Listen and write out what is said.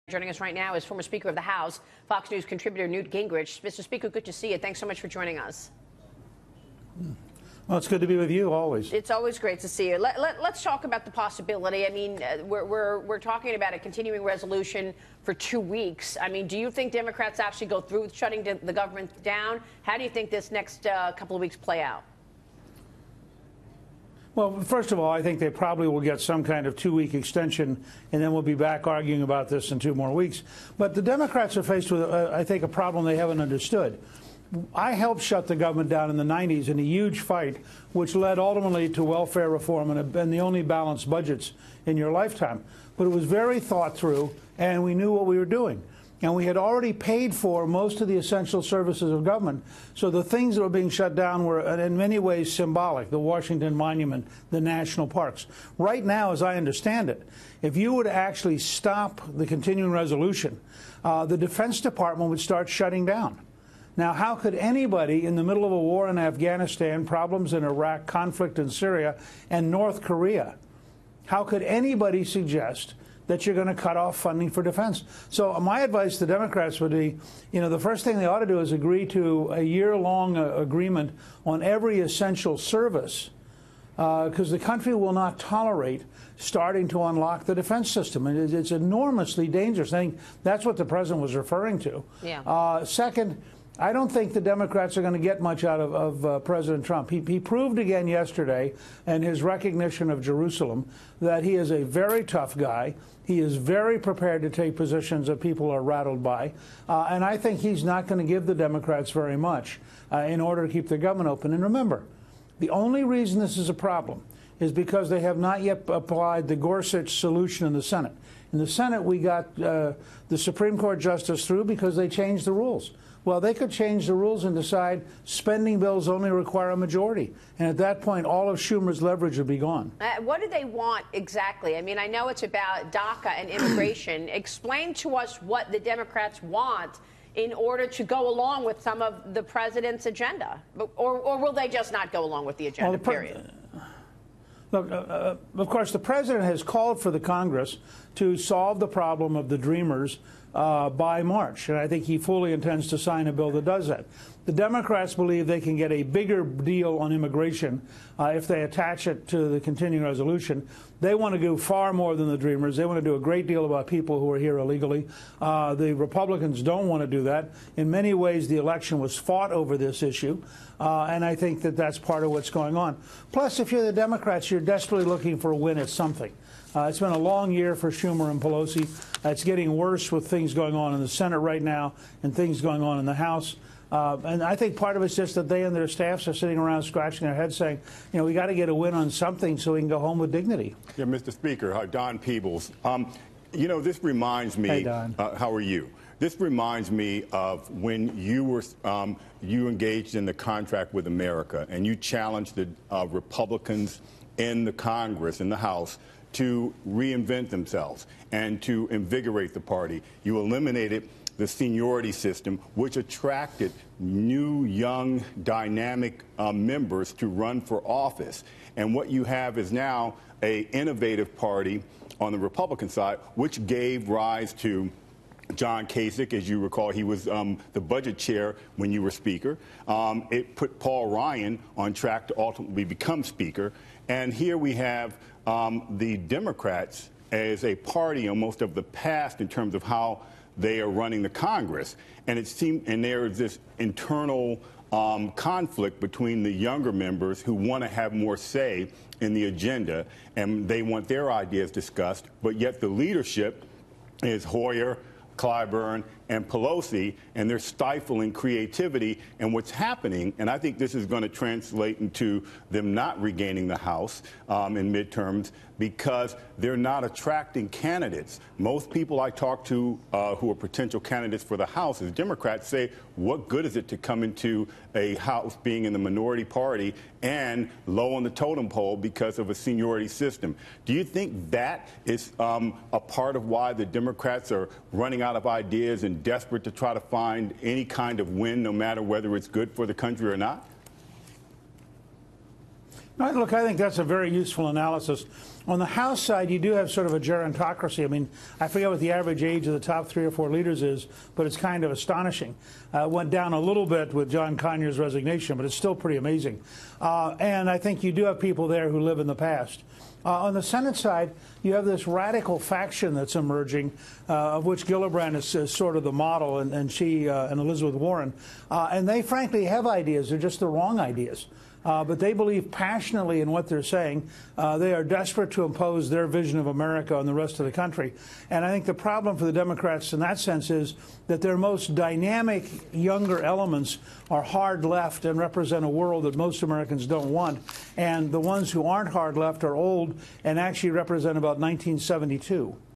Joining us right now is former Speaker of the House, Fox News contributor Newt Gingrich. Mr. Speaker, good to see you. Thanks so much for joining us. Well, it's good to be with you always. It's always great to see you. Let's talk about the possibility. I mean, we're talking about a continuing resolution for 2 weeks. I mean, do you think Democrats actually go through with shutting the government down? How do you think this next couple of weeks play out? Well, first of all, I think they probably will get some kind of 2-week extension, and then we'll be back arguing about this in 2 more weeks. But the Democrats are faced with, I think, a problem they haven't understood. I helped shut the government down in the 90s in a huge fight, which led ultimately to welfare reform and the only balanced budgets in your lifetime. But it was very thought through, and we knew what we were doing. And we had already paid for most of the essential services of government. So the things that were being shut down were in many ways symbolic, the Washington Monument, the national parks. Right now, as I understand it, if you were to actually stop the continuing resolution, the Defense Department would start shutting down. Now, how could anybody in the middle of a war in Afghanistan, problems in Iraq, conflict in Syria, and North Korea, how could anybody suggest that you're going to cut off funding for defense? So my advice to Democrats would be, the first thing they ought to do is agree to a year-long agreement on every essential service, because the country will not tolerate starting to unlock the defense system. It's enormously dangerous. I think that's what the president was referring to. Yeah. Second, I don't think the Democrats are going to get much out of President Trump. He proved again yesterday in his recognition of Jerusalem that he is a very tough guy. He is very prepared to take positions that people are rattled by. And I think he's not going to give the Democrats very much in order to keep the government open. And remember, the only reason this is a problem is because they have not yet applied the Gorsuch solution in the Senate. In the Senate, we got the Supreme Court justice through because they changed the rules. Well, they could change the rules and decide spending bills only require a majority. And at that point, all of Schumer's leverage would be gone. What do they want exactly? I mean, I know it's about DACA and immigration. Explain to us what the Democrats want in order to go along with some of the president's agenda. Or will they just not go along with the agenda, period? Look, of course, the president has called for the Congress to solve the problem of the Dreamers by March, and I think he fully intends to sign a bill that does that. The Democrats believe they can get a bigger deal on immigration if they attach it to the continuing resolution. They want to do far more than the Dreamers. They want to do a great deal about people who are here illegally. The Republicans don't want to do that. In many ways, the election was fought over this issue, and I think that that's part of what's going on. Plus, if you're the Democrats, you're desperately looking for a win at something. It's been a long year for Schumer and Pelosi. It's getting worse with things going on in the Senate right now and things going on in the House. And I think part of it's just that they and their staffs are sitting around scratching their heads saying, we got to get a win on something so we can go home with dignity. Yeah, Mr. Speaker, Don Peebles. This reminds me. Hey, Don. How are you? This reminds me of when you were you engaged in the contract with America and you challenged the Republicans in the Congress, in the House, to reinvent themselves and to invigorate the party. You eliminated the seniority system, which attracted new, young, dynamic members to run for office. And what you have is now an innovative party on the Republican side, which gave rise to John Kasich. As you recall, he was the budget chair when you were Speaker. It put Paul Ryan on track to ultimately become Speaker. And here we have the Democrats as a party almost of the past in terms of how they are running the Congress. And it seemed, and there is this internal conflict between the younger members who want to have more say in the agenda, and they want their ideas discussed, but yet the leadership is Hoyer, Clyburn, and Pelosi, and they're stifling creativity. And what's happening, and I think this is going to translate into them not regaining the House in midterms, because they're not attracting candidates. Most people I talk to who are potential candidates for the House as Democrats say, what good is it to come into a House being in the minority party and low on the totem pole because of a seniority system? Do you think that is a part of why the Democrats are running out of ideas and desperate to try to find any kind of win, no matter whether it's good for the country or not? Look, I think that's a very useful analysis. On the House side, you do have sort of a gerontocracy. I mean, I forget what the average age of the top 3 or 4 leaders is, but it's kind of astonishing. Went down a little bit with John Conyers' resignation, but it's still pretty amazing. And I think you do have people there who live in the past. On the Senate side, you have this radical faction that's emerging, of which Gillibrand is sort of the model, and she and Elizabeth Warren. And they, frankly, have ideas. They're just the wrong ideas. But they believe passionately in what they're saying. They are desperate to impose their vision of America on the rest of the country. And I think the problem for the Democrats in that sense is that their most dynamic, younger elements are hard left and represent a world that most Americans don't want. And the ones who aren't hard left are old and actually represent about 1972.